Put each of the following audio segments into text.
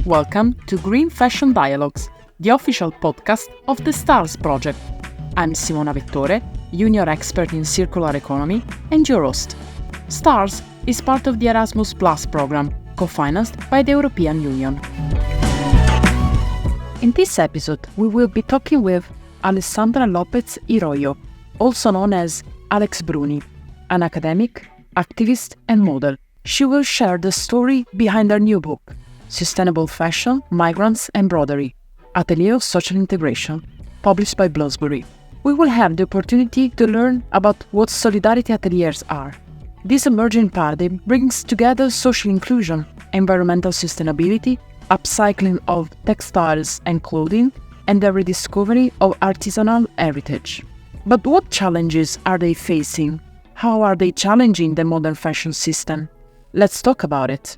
welcome to Green Fashion Dialogues, the official podcast of the STARS project. I'm Simona Vettore, junior expert in circular economy and your host. STARS is part of the Erasmus Plus program, co-financed by the European Union. In this episode, we will be talking with Alessandra Lopez y Royo, also known as Alex Bruni, an academic, activist and model. She will share the story behind her new book, Sustainable Fashion, Migrants, Embroidery, Ateliers of Social Integration, published by Bloomsbury. We will have the opportunity to learn about what solidarity ateliers are. This emerging paradigm brings together social inclusion, environmental sustainability, upcycling of textiles and clothing, and the rediscovery of artisanal heritage. But what challenges are they facing? How are they challenging the modern fashion system? Let's talk about it.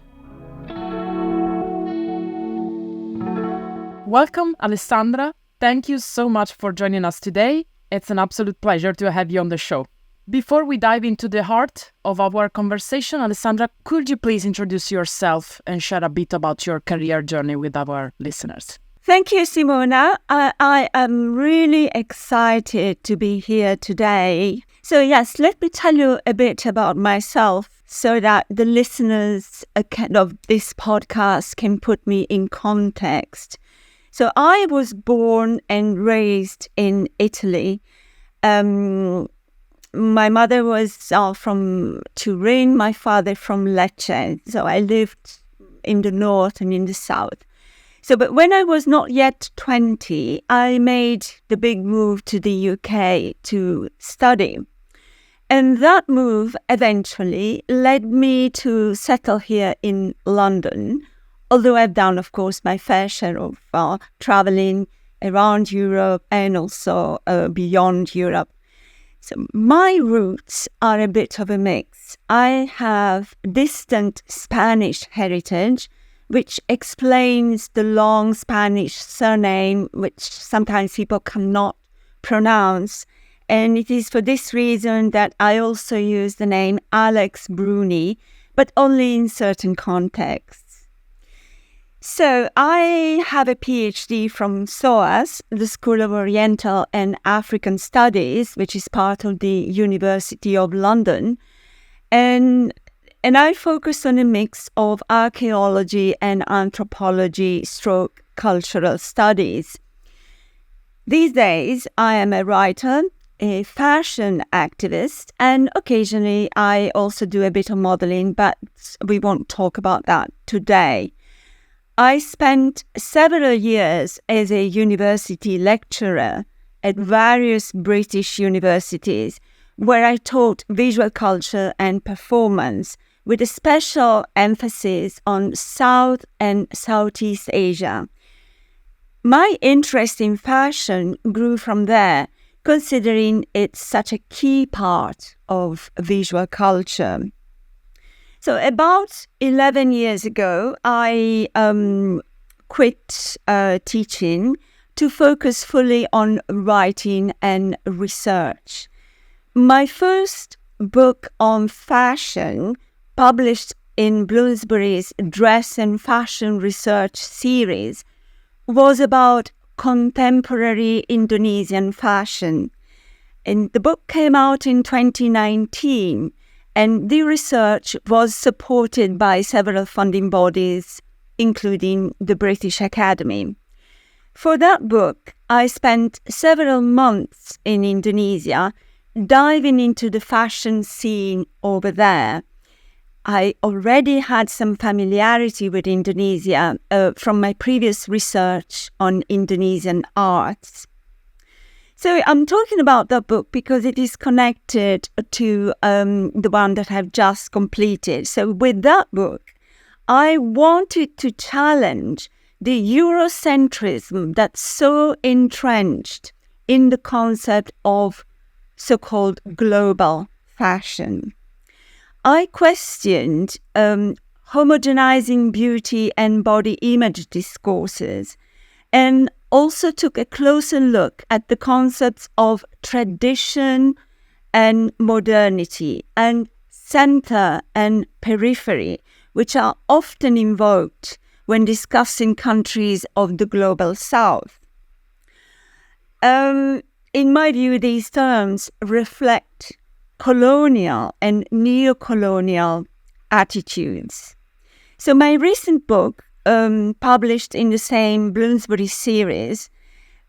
Welcome, Alessandra. Thank you so much for joining us today. It's an absolute pleasure to have you on the show. Before we dive into the heart of our conversation, Alessandra, could you please introduce yourself and share a bit about your career journey with our listeners? Thank you, Simona. I am really excited to be here today. So yes, let me tell you a bit about myself so that the listeners of this podcast can put me in context. So I was born and raised in Italy. My mother was from Turin, my father from Lecce. So I lived in the north and in the south. But when I was not yet 20, I made the big move to the UK to study. And that move eventually led me to settle here in London, although I've done, of course, my fair share of traveling around Europe and also beyond Europe. So my roots are a bit of a mix. I have distant Spanish heritage, which explains the long Spanish surname, which sometimes people cannot pronounce. And it is for this reason that I also use the name Alex Bruni, but only in certain contexts. So I have a PhD from SOAS, the School of Oriental and African Studies, which is part of the University of London. And I focus on a mix of archaeology and anthropology / cultural studies. These days, I am a writer, a fashion activist, and occasionally I also do a bit of modeling, but we won't talk about that today. I spent several years as a university lecturer at various British universities where I taught visual culture and performance with a special emphasis on South and Southeast Asia. My interest in fashion grew from there, considering it's such a key part of visual culture. So about 11 years ago, I quit teaching to focus fully on writing and research. My first book on fashion, published in Bloomsbury's Dress and Fashion Research series, was about contemporary Indonesian fashion. And the book came out in 2019, and the research was supported by several funding bodies, including the British Academy. For that book, I spent several months in Indonesia, diving into the fashion scene over there. I already had some familiarity with Indonesia from my previous research on Indonesian arts. So I'm talking about that book because it is connected to the one that I've just completed. So with that book, I wanted to challenge the Eurocentrism that's so entrenched in the concept of so-called global fashion. I questioned homogenizing beauty and body image discourses, and also took a closer look at the concepts of tradition and modernity and center and periphery, which are often invoked when discussing countries of the global south. In my view, these terms reflect colonial and neo-colonial attitudes. So my recent book, published in the same Bloomsbury series,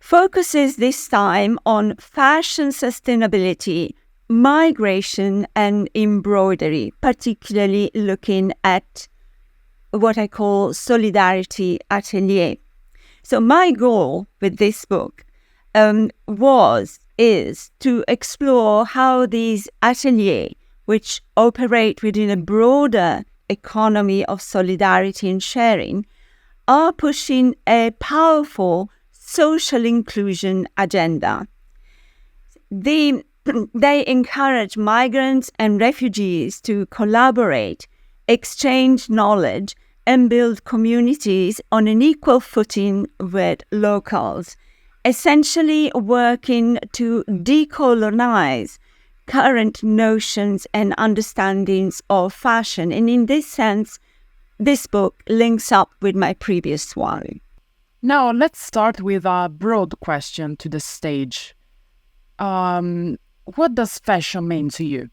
focuses this time on fashion sustainability, migration and embroidery, particularly looking at what I call solidarity atelier. So my goal with this book is to explore how these ateliers, which operate within a broader economy of solidarity and sharing, are pushing a powerful social inclusion agenda. They encourage migrants and refugees to collaborate, exchange knowledge, and build communities on an equal footing with locals, essentially working to decolonize current notions and understandings of fashion. And in this sense, this book links up with my previous one. Now, let's start with a broad question to the stage. What does fashion mean to you?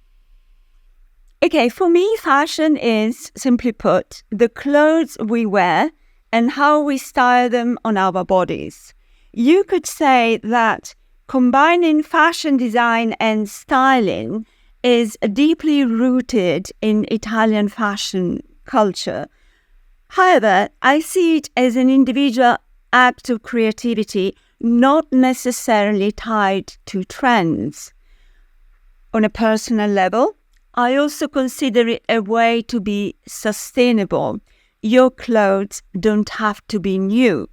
Okay, for me, fashion is, simply put, the clothes we wear and how we style them on our bodies. You could say that combining fashion design and styling is deeply rooted in Italian fashion culture. However, I see it as an individual act of creativity, not necessarily tied to trends. On a personal level, I also consider it a way to be sustainable. Your clothes don't have to be new.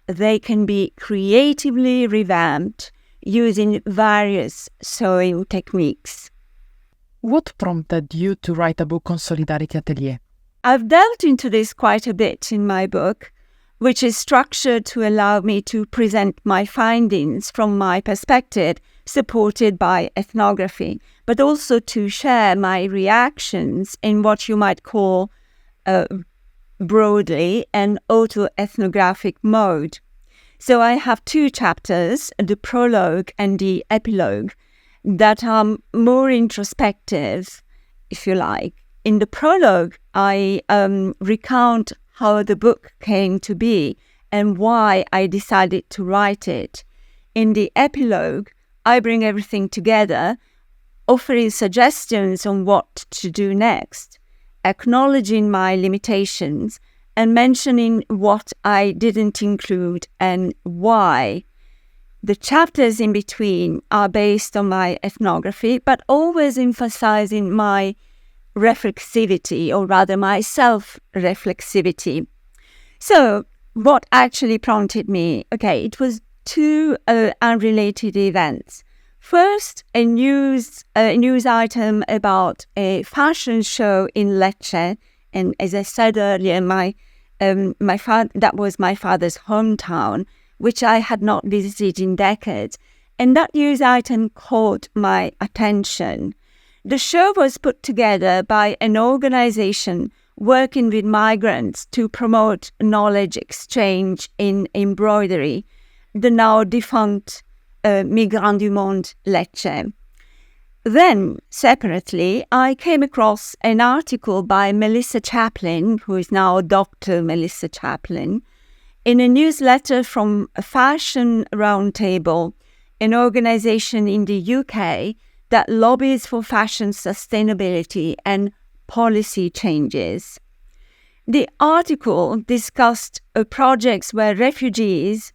They can be creatively revamped using various sewing techniques. What prompted you to write a book on Solidarity Atelier? I've delved into this quite a bit in my book, which is structured to allow me to present my findings from my perspective, supported by ethnography, but also to share my reactions in what you might call broadly an autoethnographic mode. So I have two chapters, the prologue and the epilogue, that are more introspective, if you like. In the prologue, I recount how the book came to be and why I decided to write it. In the epilogue, I bring everything together, offering suggestions on what to do next, acknowledging my limitations and mentioning what I didn't include and why. The chapters in between are based on my ethnography, but always emphasizing my reflexivity, or rather my self-reflexivity. So what actually prompted me? Okay, it was two unrelated events. First, a news item about a fashion show in Lecce, and as I said earlier, that was my father's hometown, which I had not visited in decades, and that news item caught my attention. The show was put together by an organization working with migrants to promote knowledge exchange in embroidery, the now defunct Migrants du Monde Lecce. Then, separately, I came across an article by Melissa Chaplin, who is now Dr. Melissa Chaplin, in a newsletter from a Fashion Roundtable, an organization in the UK that lobbies for fashion sustainability and policy changes. The article discussed projects where refugees,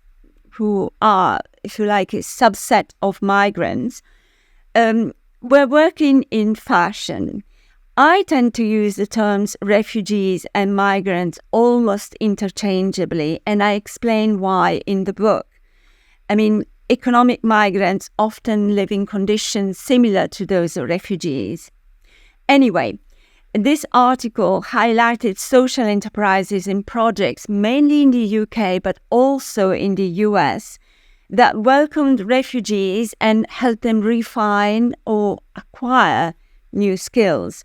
who are, if you like, a subset of migrants, were working in fashion. I tend to use the terms refugees and migrants almost interchangeably, and I explain why in the book. I mean, economic migrants often live in conditions similar to those of refugees. Anyway, this article highlighted social enterprises and projects mainly in the UK but also in the US that welcomed refugees and helped them refine or acquire new skills.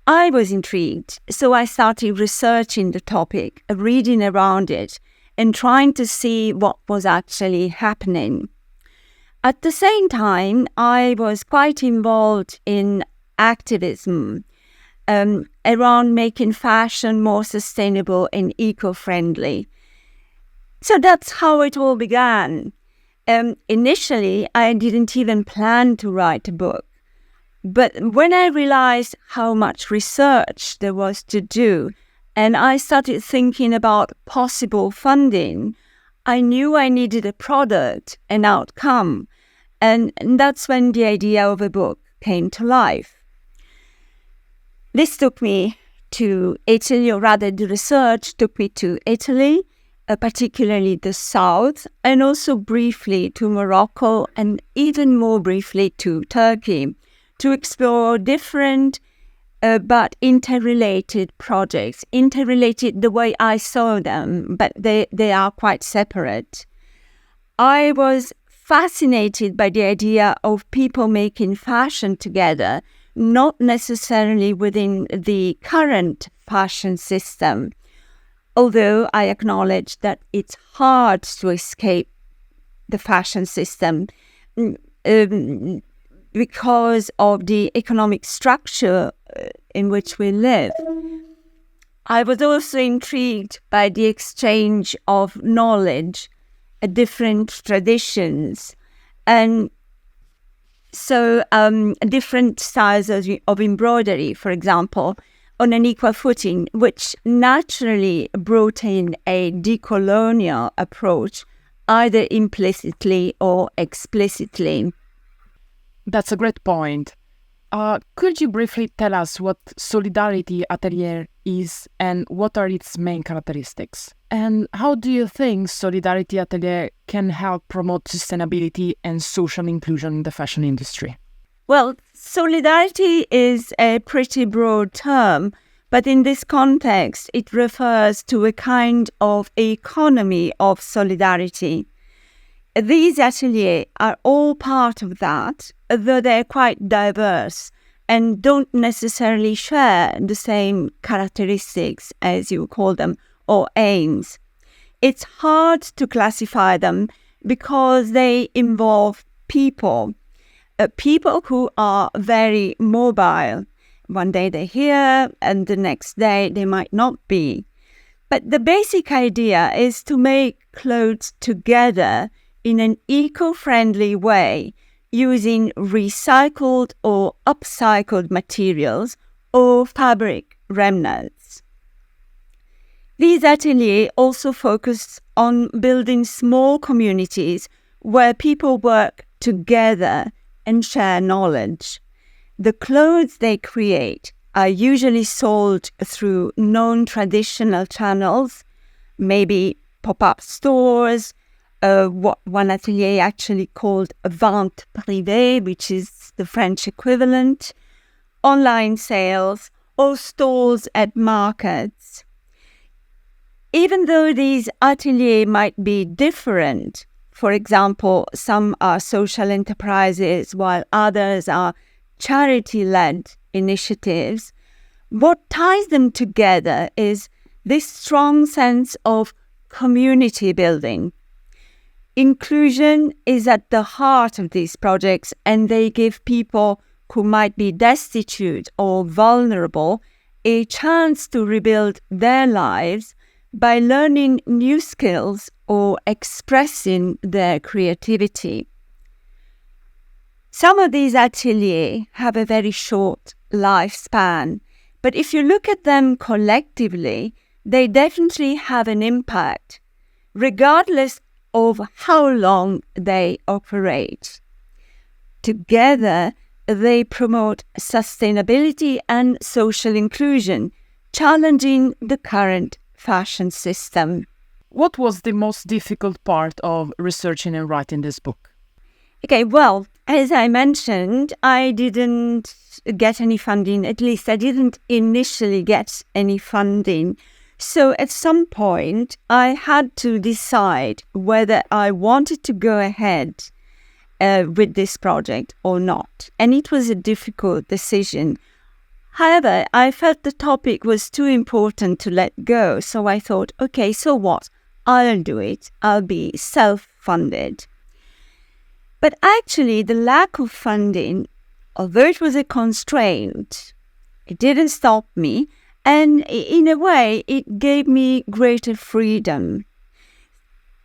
I was intrigued, so I started researching the topic, reading around it, and trying to see what was actually happening. At the same time, I was quite involved in activism around making fashion more sustainable and eco-friendly. So that's how it all began. Initially, I didn't even plan to write a book. But when I realized how much research there was to do, and I started thinking about possible funding, I knew I needed a product, an outcome. And that's when the idea of a book came to life. This took me to Italy, or rather the research took me to Italy, particularly the south, and also briefly to Morocco, and even more briefly to Turkey, to explore different but interrelated projects. Interrelated the way I saw them, but they are quite separate. I was fascinated by the idea of people making fashion together, not necessarily within the current fashion system, although I acknowledge that it's hard to escape the fashion system because of the economic structure in which we live. I was also intrigued by the exchange of knowledge, different traditions, and so different styles of embroidery, for example, on an equal footing, which naturally brought in a decolonial approach, either implicitly or explicitly. That's a great point. Could you briefly tell us what Solidarity Atelier is and what are its main characteristics? And how do you think Solidarity Atelier can help promote sustainability and social inclusion in the fashion industry? Well, solidarity is a pretty broad term, but in this context, it refers to a kind of economy of solidarity. These ateliers are all part of that, though they're quite diverse and don't necessarily share the same characteristics, as you call them, or aims. It's hard to classify them because they involve people who are very mobile. One day they're here and the next day they might not be. But the basic idea is to make clothes together in an eco-friendly way using recycled or upcycled materials or fabric remnants. These ateliers also focus on building small communities where people work together and share knowledge. The clothes they create are usually sold through non-traditional channels, maybe pop-up stores, what one atelier actually called vente privée, which is the French equivalent, online sales, or stalls at markets. Even though these ateliers might be different, for example, some are social enterprises while others are charity-led initiatives, what ties them together is this strong sense of community building. Inclusion is at the heart of these projects, and they give people who might be destitute or vulnerable a chance to rebuild their lives by learning new skills or expressing their creativity. Some of these ateliers have a very short lifespan, but if you look at them collectively, they definitely have an impact, regardless of how long they operate. Together, they promote sustainability and social inclusion, challenging the current fashion system. What was the most difficult part of researching and writing this book? Okay, well, as I mentioned, I didn't get any funding. At least I didn't initially get any funding. So at some point, I had to decide whether I wanted to go ahead with this project or not. And it was a difficult decision. However, I felt the topic was too important to let go. So I thought, okay, so what? I'll do it. I'll be self-funded. But actually, the lack of funding, although it was a constraint, it didn't stop me. And in a way, it gave me greater freedom.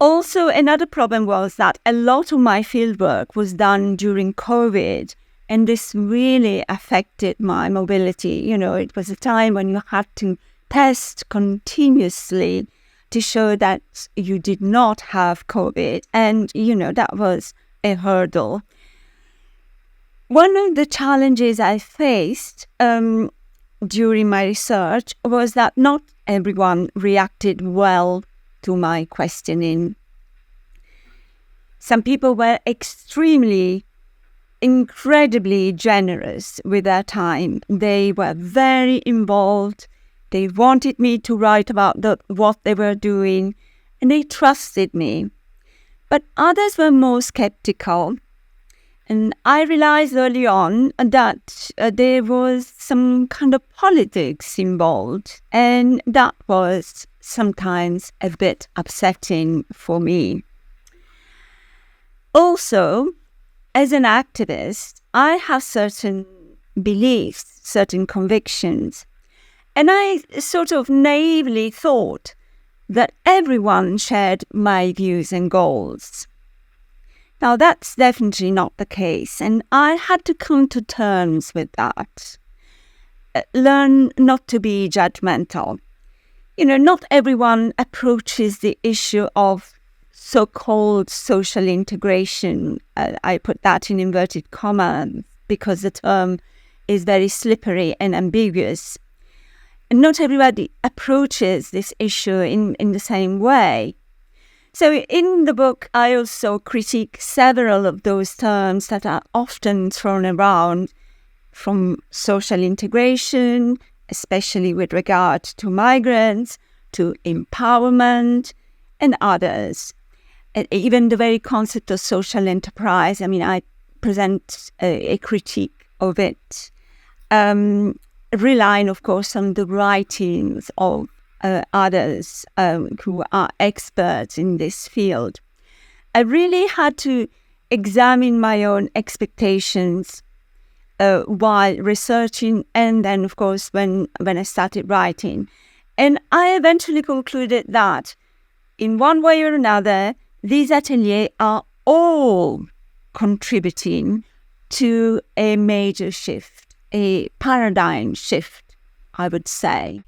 Also, another problem was that a lot of my fieldwork was done during COVID, and this really affected my mobility. It was a time when you had to test continuously to show that you did not have COVID, and, that was a hurdle. One of the challenges I faced during my research was that not everyone reacted well to my questioning. Some people were incredibly generous with their time. They were very involved. They wanted me to write about what they were doing, and they trusted me. But others were more skeptical. And I realized early on that there was some kind of politics involved, and that was sometimes a bit upsetting for me. Also, as an activist, I have certain beliefs, certain convictions, and I sort of naively thought that everyone shared my views and goals. Now, that's definitely not the case, and I had to come to terms with that. Learn not to be judgmental. Not everyone approaches the issue of so-called social integration. I put that in inverted commas because the term is very slippery and ambiguous. And not everybody approaches this issue in the same way. So in the book, I also critique several of those terms that are often thrown around, from social integration, especially with regard to migrants, to empowerment, and others. And even the very concept of social enterprise, I present a critique of it, relying, of course, on the writings of others who are experts in this field. I really had to examine my own expectations while researching, and then, of course, when I started writing. And I eventually concluded that, in one way or another, these ateliers are all contributing to a major shift, a paradigm shift, I would say.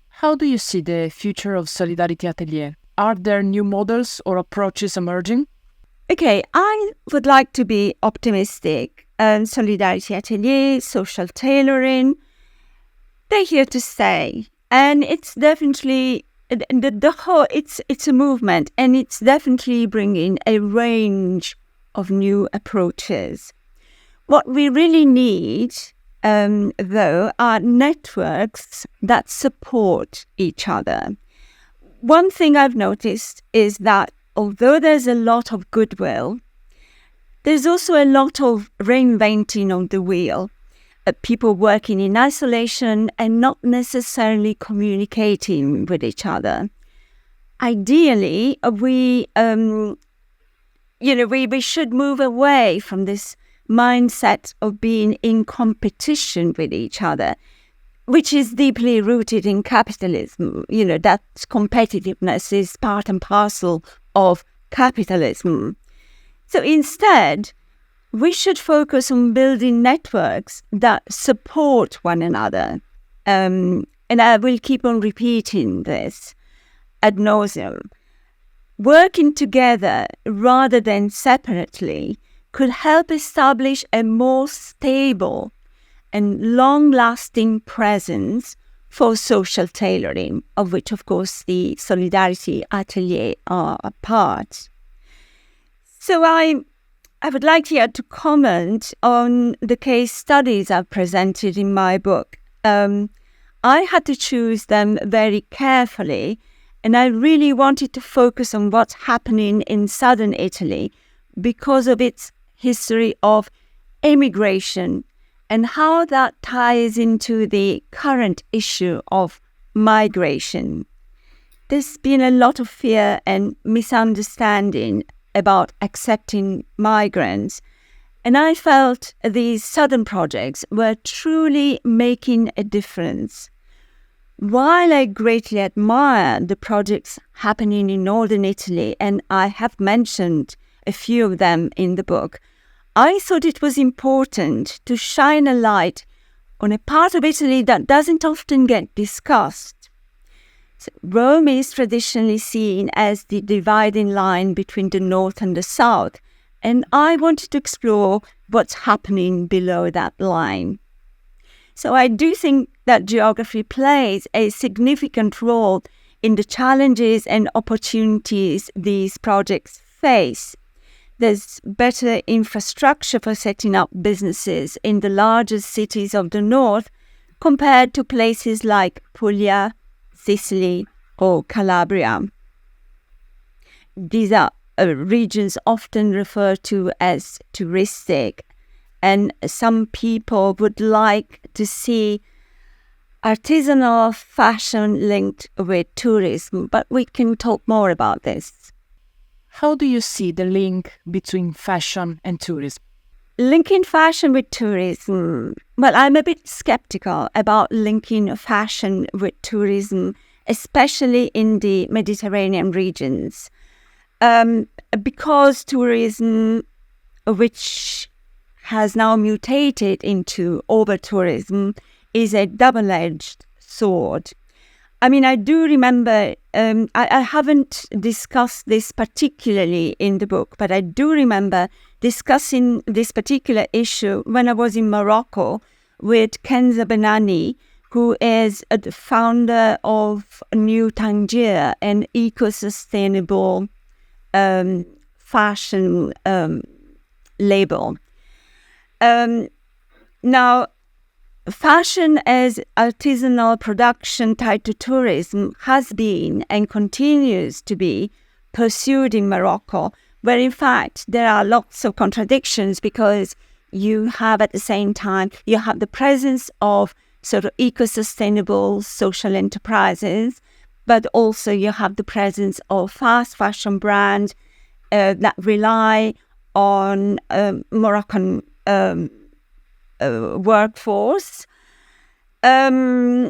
How do you see the future of Solidarity Atelier? Are there new models or approaches emerging? Okay, I would like to be optimistic. Solidarity Atelier, social tailoring, they're here to stay. And it's definitely, it's a movement, and it's definitely bringing a range of new approaches. What we really need, though, are networks that support each other. One thing I've noticed is that although there's a lot of goodwill, there's also a lot of reinventing of the wheel. People working in isolation and not necessarily communicating with each other. Ideally, we should move away from this mindset of being in competition with each other, which is deeply rooted in capitalism. That competitiveness is part and parcel of capitalism. So instead, we should focus on building networks that support one another. And I will keep on repeating this ad nauseum. Working together rather than separately could help establish a more stable and long-lasting presence for social tailoring, of which, of course, the Solidarity Atelier are a part. So I would like here to comment on the case studies I've presented in my book. I had to choose them very carefully, and I really wanted to focus on what's happening in southern Italy because of its history of immigration and how that ties into the current issue of migration. There's been a lot of fear and misunderstanding about accepting migrants, and I felt these southern projects were truly making a difference. While I greatly admire the projects happening in northern Italy, and I have mentioned a few of them in the book, I thought it was important to shine a light on a part of Italy that doesn't often get discussed. So Rome is traditionally seen as the dividing line between the north and the south, and I wanted to explore what's happening below that line. So I do think that geography plays a significant role in the challenges and opportunities these projects face. There's better infrastructure for setting up businesses in the largest cities of the north compared to places like Puglia, Sicily, or Calabria. These are regions often referred to as touristic, and some people would like to see artisanal fashion linked with tourism, but we can talk more about this. How do you see the link between fashion and tourism? Linking fashion with tourism, well, I'm a bit skeptical about linking fashion with tourism, especially in the Mediterranean regions, because tourism, which has now mutated into over-tourism, is a double-edged sword. I mean, I do remember, I haven't discussed this particularly in the book, but I do remember discussing this particular issue when I was in Morocco with Kenza Benani, who is the founder of New Tangier, an eco-sustainable fashion label. Now, fashion as artisanal production tied to tourism has been and continues to be pursued in Morocco, where in fact there are lots of contradictions because you have at the same time, you have the presence of sort of eco-sustainable social enterprises, but also you have the presence of fast fashion brands that rely on Moroccan workforce. I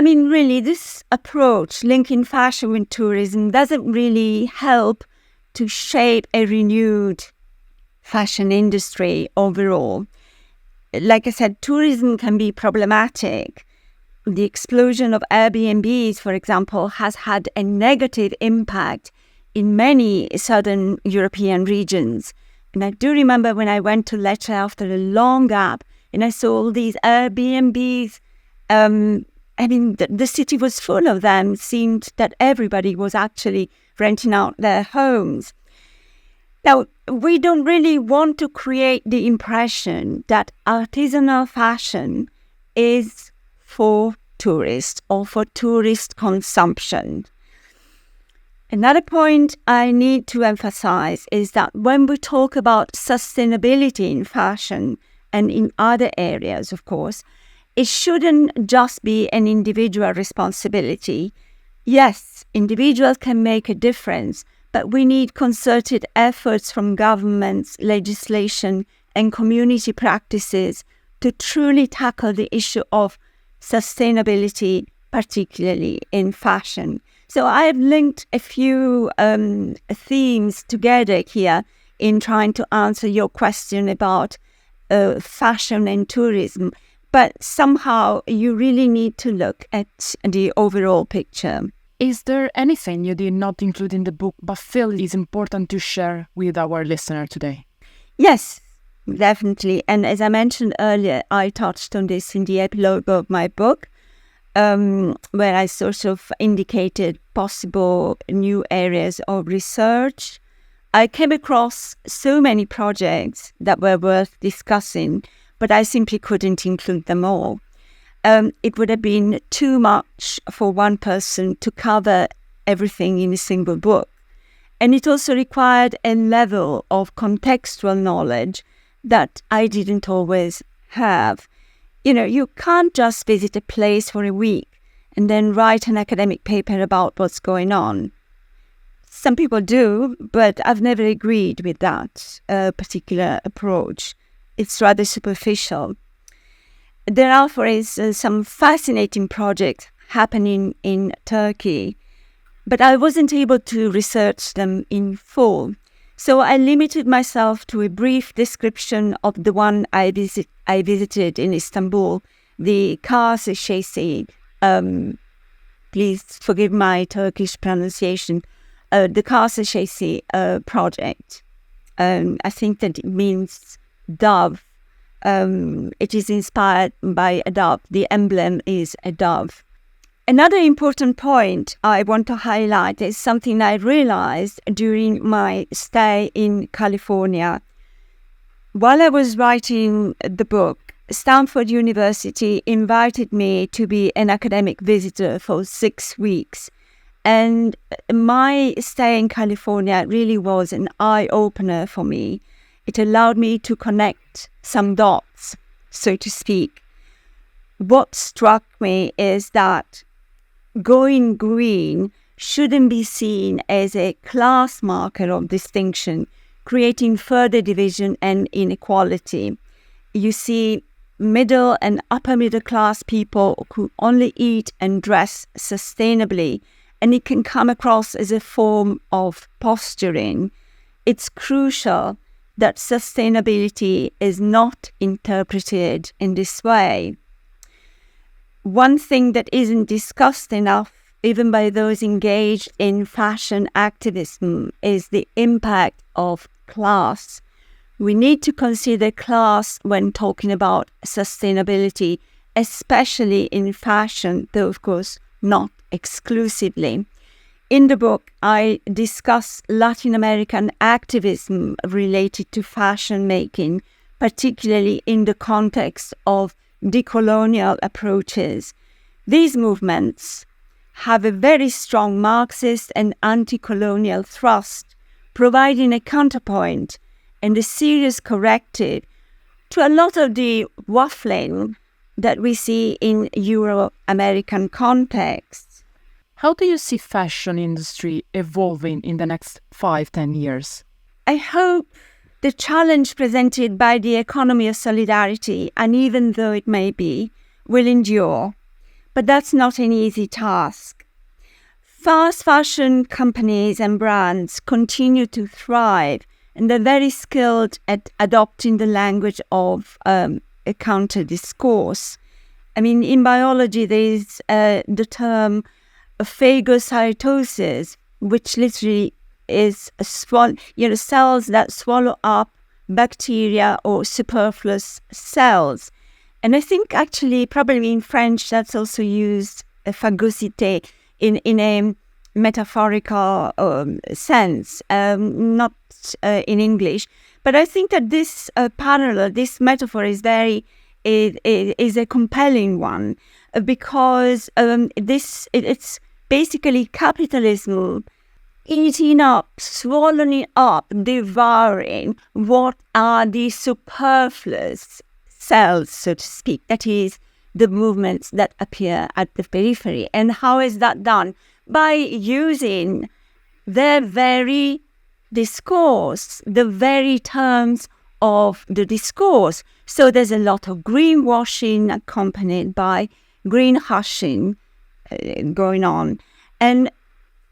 mean, really, this approach, linking fashion with tourism, doesn't really help to shape a renewed fashion industry overall. Like I said, tourism can be problematic. The explosion of Airbnbs, for example, has had a negative impact in many southern European regions. And I do remember when I went to Lecce after a long gap and I saw all these Airbnbs. I mean, the city was full of them. It seemed that everybody was actually renting out their homes. Now, we don't really want to create the impression that artisanal fashion is for tourists or for tourist consumption. Another point I need to emphasize is that when we talk about sustainability in fashion and in other areas, of course, it shouldn't just be an individual responsibility. Yes, individuals can make a difference, but we need concerted efforts from governments, legislation, and community practices to truly tackle the issue of sustainability, particularly in fashion. So I have linked a few themes together here in trying to answer your question about fashion and tourism. But somehow you really need to look at the overall picture. Is there anything you did not include in the book but feel is important to share with our listener today? Yes, definitely. And as I mentioned earlier, I touched on this in the epilogue of my book, where I sort of indicated possible new areas of research. I came across so many projects that were worth discussing, but I simply couldn't include them all. It would have been too much for one person to cover everything in a single book. And it also required a level of contextual knowledge that I didn't always have. You can't just visit a place for a week and then write an academic paper about what's going on. Some people do, but I've never agreed with that particular approach. It's rather superficial. There are, for instance, some fascinating projects happening in Turkey, but I wasn't able to research them in full. So I limited myself to a brief description of the one I visited in Istanbul, the Kars Şehsi. Please forgive my Turkish pronunciation. The Kars Şehsi project. I think that it means dove. It is inspired by a dove. The emblem is a dove. Another important point I want to highlight is something I realized during my stay in California. While I was writing the book, Stanford University invited me to be an academic visitor for 6 weeks. And my stay in California really was an eye-opener for me. It allowed me to connect some dots, so to speak. What struck me is that going green shouldn't be seen as a class marker of distinction, creating further division and inequality. You see middle and upper middle class people who only eat and dress sustainably, and it can come across as a form of posturing. It's crucial that sustainability is not interpreted in this way. One thing that isn't discussed enough, even by those engaged in fashion activism, is the impact of class. We need to consider class when talking about sustainability, especially in fashion, though of course not exclusively. In the book, I discuss Latin American activism related to fashion making, particularly in the context of decolonial approaches. These movements have a very strong Marxist and anti-colonial thrust, providing a counterpoint and a serious corrective to a lot of the waffling that we see in Euro-American contexts. How do you see fashion industry evolving in the next 5-10 years? I hope the challenge presented by the economy of solidarity, uneven though it may be, will endure. But that's not an easy task. Fast fashion companies and brands continue to thrive, and they're very skilled at adopting the language of a counter-discourse. I mean, in biology, there is the term phagocytosis, which literally is cells that swallow up bacteria or superfluous cells. And I think actually probably in French that's also used phagocité in a metaphorical sense, not in English. But I think that this parallel, this metaphor is is a compelling one because it's basically capitalism eating up, swallowing up, devouring what are the superfluous cells, so to speak, that is, the movements that appear at the periphery. And how is that done? By using their very discourse, the very terms of the discourse. So there's a lot of greenwashing accompanied by greenhushing going on. And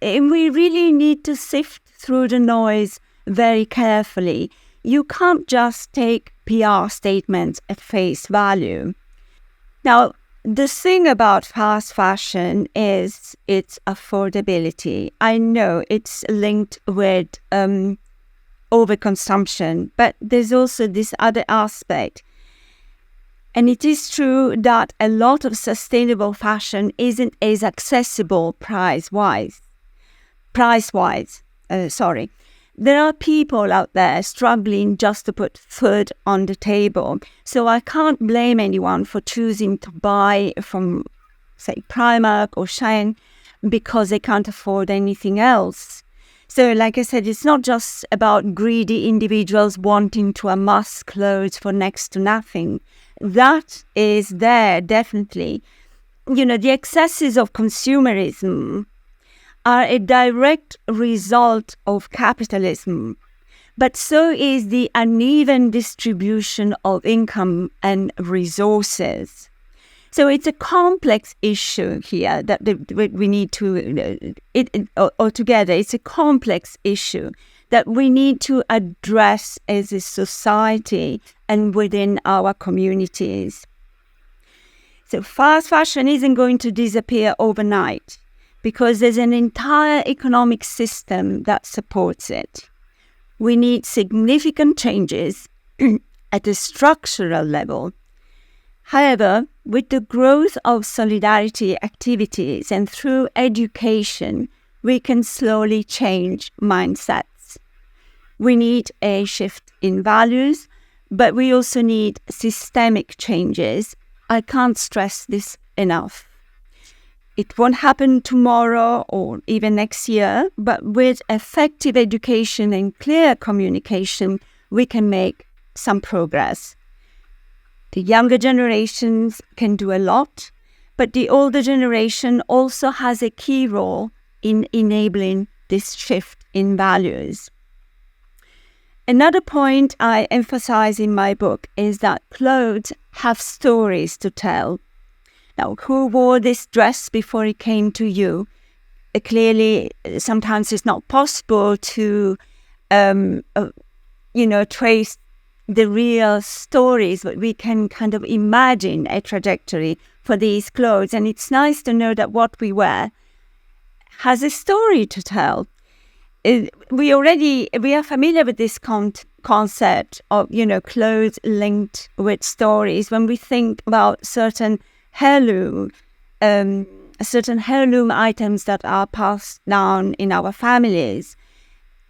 we really need to sift through the noise very carefully. You can't just take PR statements at face value. Now, the thing about fast fashion is its affordability. I know it's linked with overconsumption, but there's also this other aspect. And it is true that a lot of sustainable fashion isn't as accessible price-wise. There are people out there struggling just to put food on the table. So I can't blame anyone for choosing to buy from, say, Primark or Shein because they can't afford anything else. So like I said, it's not just about greedy individuals wanting to amass clothes for next to nothing. that is there definitely. The excesses of consumerism are a direct result of capitalism, but so is the uneven distribution of income and resources. So it's a complex issue here that we need to, altogether, it's a complex issue that we need to address as a society and within our communities. So fast fashion isn't going to disappear overnight because there's an entire economic system that supports it. We need significant changes at a structural level. However, with the growth of solidarity activities and through education, we can slowly change mindsets. We need a shift in values, but we also need systemic changes. I can't stress this enough. It won't happen tomorrow or even next year, but with effective education and clear communication, we can make some progress. The younger generations can do a lot, but the older generation also has a key role in enabling this shift in values. Another point I emphasize in my book is that clothes have stories to tell. Now, who wore this dress before it came to you? Clearly, sometimes it's not possible to, trace the real stories, but we can kind of imagine a trajectory for these clothes. And it's nice to know that what we wear has a story to tell. We are familiar with this concept of, clothes linked with stories. When we think about certain heirloom items that are passed down in our families.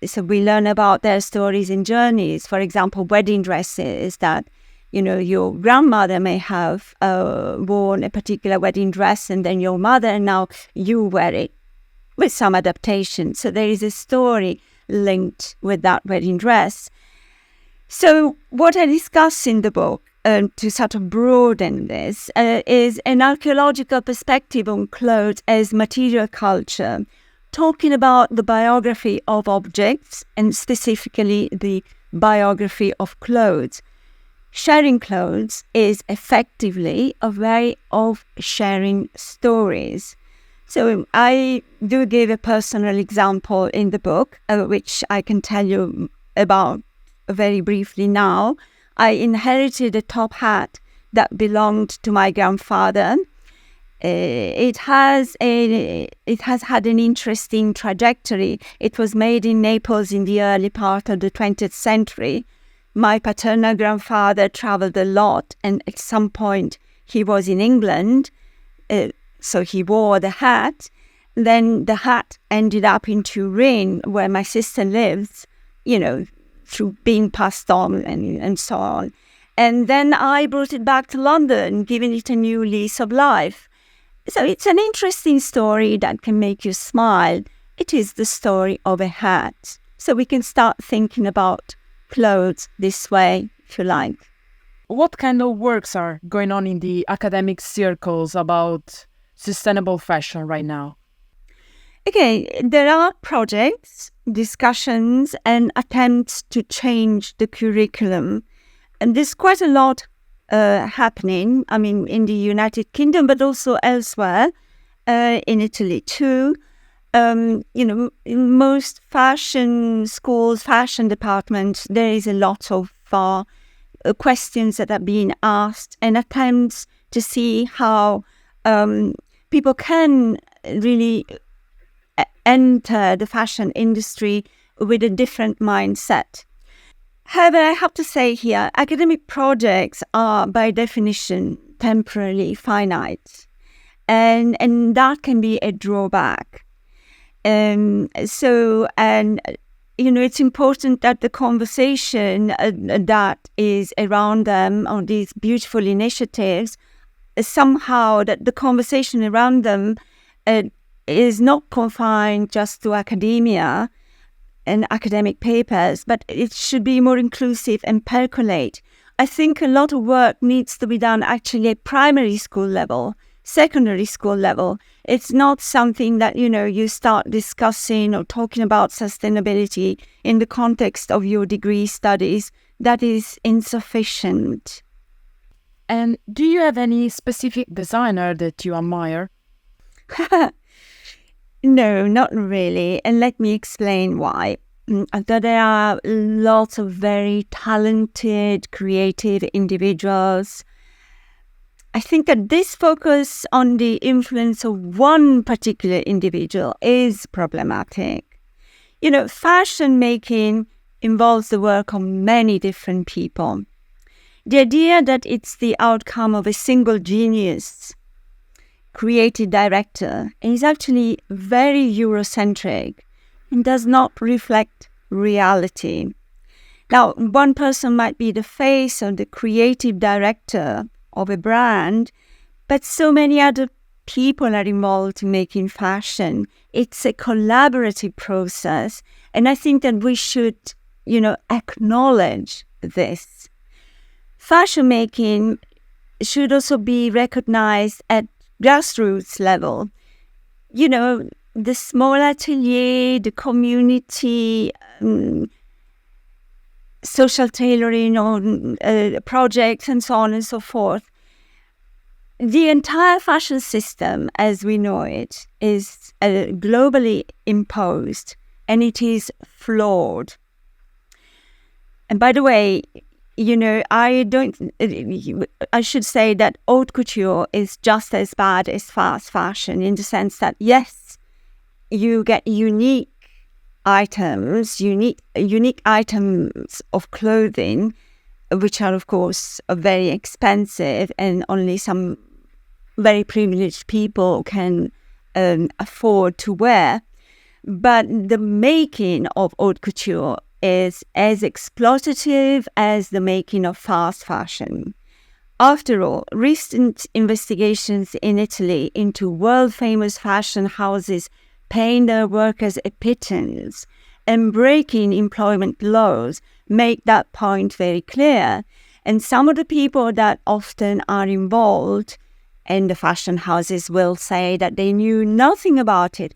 So we learn about their stories and journeys. For example, wedding dresses that, your grandmother may have worn a particular wedding dress and then your mother, and now you wear it with some adaptation. So there is a story linked with that wedding dress. So what I discuss in the book, to sort of broaden this, is an archaeological perspective on clothes as material culture, talking about the biography of objects and specifically the biography of clothes. Sharing clothes is effectively a way of sharing stories. So I do give a personal example in the book, which I can tell you about very briefly now. I inherited a top hat that belonged to my grandfather. It has had an interesting trajectory. It was made in Naples in the early part of the 20th century. My paternal grandfather traveled a lot, and at some point he was in England, so he wore the hat. Then the hat ended up in Turin, where my sister lives, through being passed on and so on. And then I brought it back to London, giving it a new lease of life. So it's an interesting story that can make you smile. It is the story of a hat. So we can start thinking about clothes this way, if you like. What kind of works are going on in the academic circles about sustainable fashion right now? Okay, there are projects, discussions, and attempts to change the curriculum. And there's quite a lot happening, in the United Kingdom, but also elsewhere, in Italy too. In most fashion schools, fashion departments, there is a lot of questions that are being asked and attempts to see how people can really enter the fashion industry with a different mindset. However, I have to say here, academic projects are by definition temporarily finite, and that can be a drawback. It's important that the conversation that is around them on these beautiful initiatives, somehow that the conversation around them is not confined just to academia and academic papers, but it should be more inclusive and percolate I think a lot of work needs to be done actually at primary school level, secondary school level. It's not something that, you start discussing or talking about sustainability in the context of your degree studies. That is insufficient. And do you have any specific designer that you admire? No, not really. And let me explain why. There are lots of very talented, creative individuals. I think that this focus on the influence of one particular individual is problematic. Fashion making involves the work of many different people. The idea that it's the outcome of a single genius, creative director, is actually very Eurocentric and does not reflect reality. Now, one person might be the face or the creative director of a brand, but so many other people are involved in making fashion. It's a collaborative process, and I think that we should, acknowledge this. Fashion making should also be recognized at grassroots level. The small atelier, the community, social tailoring on projects and so on and so forth. The entire fashion system, as we know it, is globally imposed, and it is flawed. And by the way, I should say that haute couture is just as bad as fast fashion, in the sense that, yes, you get unique items of clothing, which are, of course, very expensive, and only some very privileged people can afford to wear. But the making of haute couture is as exploitative as the making of fast fashion. After all, recent investigations in Italy into world-famous fashion houses paying their workers a pittance and breaking employment laws make that point very clear. And some of the people that often are involved in the fashion houses will say that they knew nothing about it,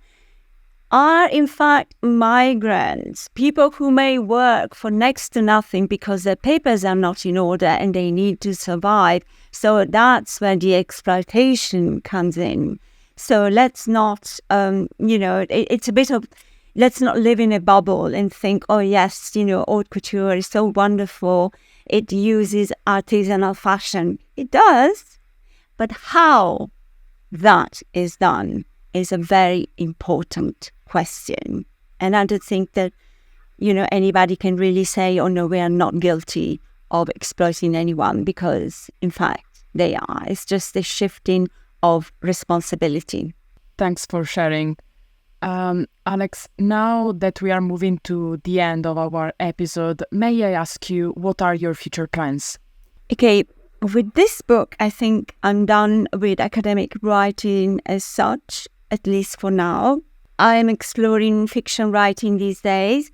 are in fact migrants, people who may work for next to nothing because their papers are not in order and they need to survive. So that's where the exploitation comes in. So let's not, it's a bit of, let's not live in a bubble and think, oh yes, haute couture is so wonderful. It uses artisanal fashion. It does. But how that is done is a very important question. And I don't think that, anybody can really say, oh no, we are not guilty of exploiting anyone, because in fact they are. It's just the shifting of responsibility. Thanks for sharing. Alex, now that we are moving to the end of our episode, may I ask you, what are your future plans? Okay, with this book, I think I'm done with academic writing as such, at least for now. I'm exploring fiction writing these days.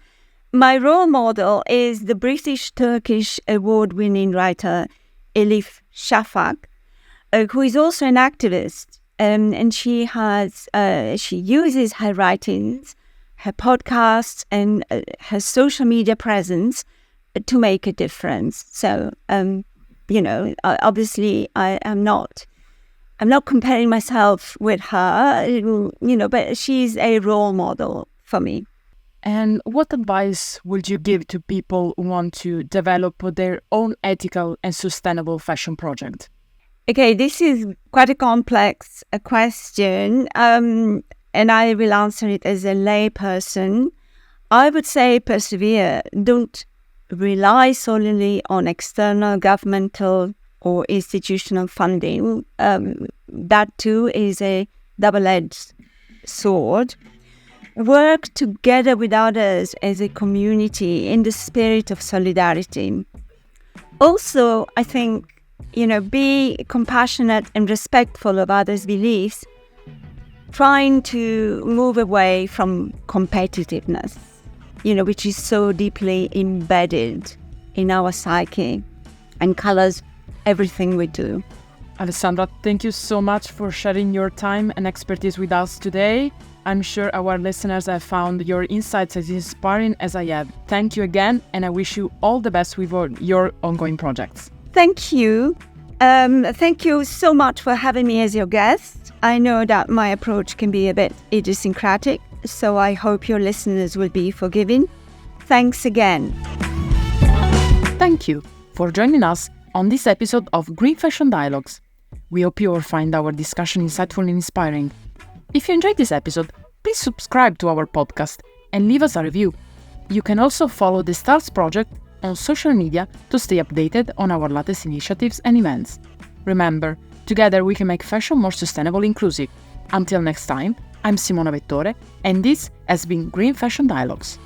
My role model is the British-Turkish award-winning writer Elif Shafak, who is also an activist, and she uses her writings, her podcasts, and her social media presence to make a difference. So, obviously, I'm not comparing myself with her, but she's a role model for me. And what advice would you give to people who want to develop their own ethical and sustainable fashion project? Okay, this is quite a complex question, and I will answer it as a lay person. I would say persevere. Don't rely solely on external governmental or institutional funding. That too is a double-edged sword. Work together with others as a community in the spirit of solidarity. Also, I think, be compassionate and respectful of others' beliefs, trying to move away from competitiveness, which is so deeply embedded in our psyche. and colors everything we do. Alessandra, thank you so much for sharing your time and expertise with us today. I'm sure our listeners have found your insights as inspiring as I have. Thank you again, and I wish you all the best with your ongoing projects. Thank you. Thank you so much for having me as your guest. I know that my approach can be a bit idiosyncratic, so I hope your listeners will be forgiving. Thanks again. Thank you for joining us on this episode of Green Fashion Dialogues. We hope you will find our discussion insightful and inspiring. If you enjoyed this episode, please subscribe to our podcast and leave us a review. You can also follow the Stars Project on social media to stay updated on our latest initiatives and events. Remember, together we can make fashion more sustainable and inclusive. Until next time, I'm Simona Vettore, and this has been Green Fashion Dialogues.